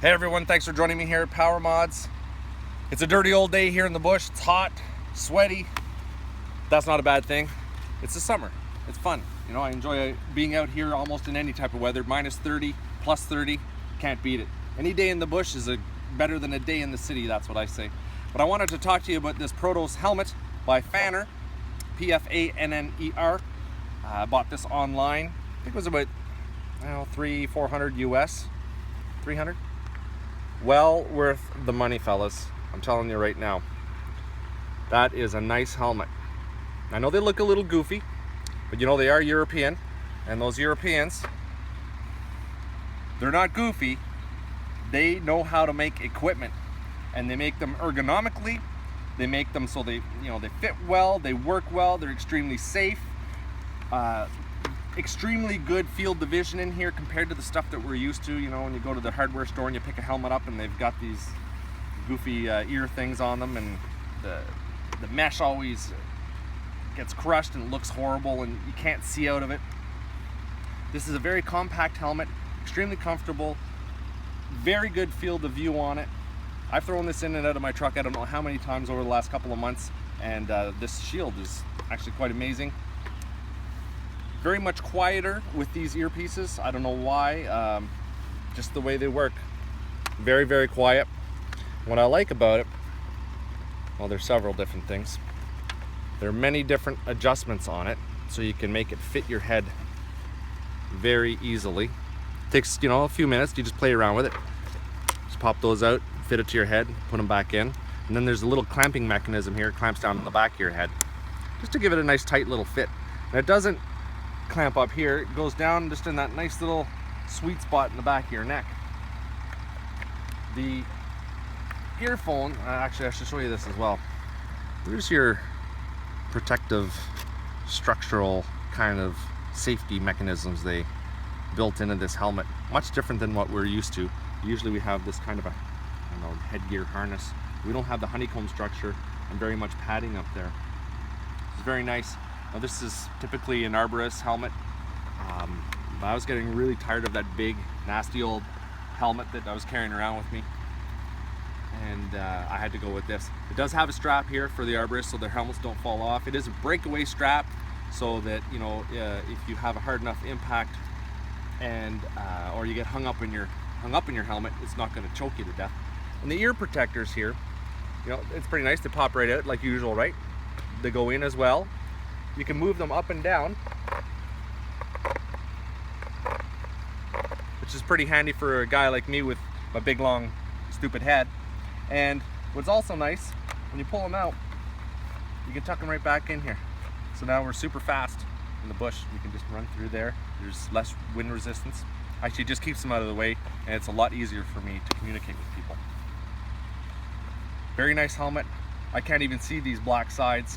Hey everyone, thanks for joining me here at Power Mods. It's a dirty old day here in the bush. It's hot, sweaty. That's not a bad thing. It's the summer. It's fun. You know, I enjoy being out here almost in any type of weather. Minus 30, plus 30, can't beat it. Any day in the bush is better than a day in the city, that's what I say. But I wanted to talk to you about this Protos helmet by Pfanner, Pfanner. I bought this online. I think it was about, $300-400 US, 300. Well worth the money, fellas. I'm telling you right now. That is a nice helmet. I know they look a little goofy, but you know they are European, and those Europeans, they're not goofy. They know how to make equipment, and they make them ergonomically. They make them so they fit well, they work well, they're extremely safe. Extremely good field of vision in here compared to the stuff that we're used to. You know, when you go to the hardware store and you pick a helmet up and they've got these goofy ear things on them, and the mesh always gets crushed and it looks horrible and you can't see out of it. This is a very compact helmet, extremely comfortable, very good field of view on it. I've thrown this in and out of my truck I don't know how many times over the last couple of months, and this shield is actually quite amazing. Very much quieter with these earpieces. I don't know why, just the way they work. Very, very quiet. What I like about it, well, there's several different things. There are many different adjustments on it, so you can make it fit your head very easily. It takes, a few minutes. You just play around with it. Just pop those out, fit it to your head, put them back in. And then there's a little clamping mechanism here. It clamps down on the back of your head, just to give it a nice tight little fit. And it doesn't clamp up here, it goes down just in that nice little sweet spot in the back of your neck. The earphone, actually I should show you this as well. There's your protective structural kind of safety mechanisms they built into this helmet. Much different than what we're used to. Usually we have this kind of a headgear harness. We don't have the honeycomb structure and very much padding up there. It's very nice. Now this is typically an Arborist helmet. But I was getting really tired of that big, nasty old helmet that I was carrying around with me, and I had to go with this. It does have a strap here for the Arborist so their helmets don't fall off. It is a breakaway strap so that if you have a hard enough impact and or you get hung up in your helmet, it's not going to choke you to death. And the ear protectors here, it's pretty nice. They pop right out like usual, right? They go in as well. You can move them up and down, which is pretty handy for a guy like me with a big, long, stupid head. And what's also nice, when you pull them out, you can tuck them right back in here. So now we're super fast in the bush. You can just run through there. There's less wind resistance. Actually, it just keeps them out of the way, and it's a lot easier for me to communicate with people. Very nice helmet. I can't even see these black sides,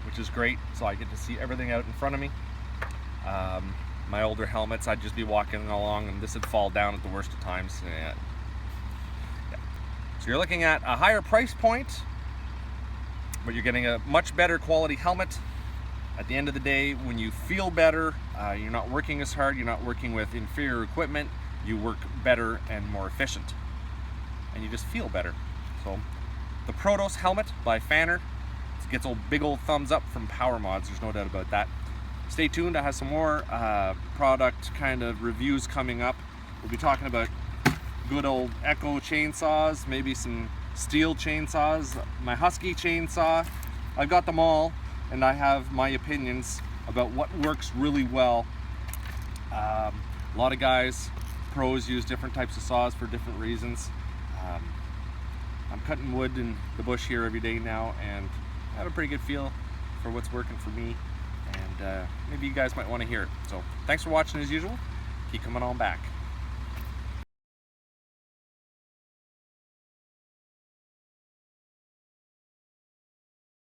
which is great, so I get to see everything out in front of me. My older helmets, I'd just be walking along and this would fall down at the worst of times. Yeah. So you're looking at a higher price point, but you're getting a much better quality helmet. At the end of the day, when you feel better, you're not working as hard, you're not working with inferior equipment, you work better and more efficient, and you just feel better. So the Protos helmet by Pfanner gets a big old thumbs up from Power Mods, there's no doubt about that. Stay tuned, I have some more product kind of reviews coming up. We'll be talking about good old Echo chainsaws, maybe some steel chainsaws, my Husky chainsaw. I've got them all, and I have my opinions about what works really well. A lot of guys, pros, use different types of saws for different reasons. I'm cutting wood in the bush here every day now, and I have a pretty good feel for what's working for me, and maybe you guys might want to hear it. So thanks for watching as usual. Keep coming on back.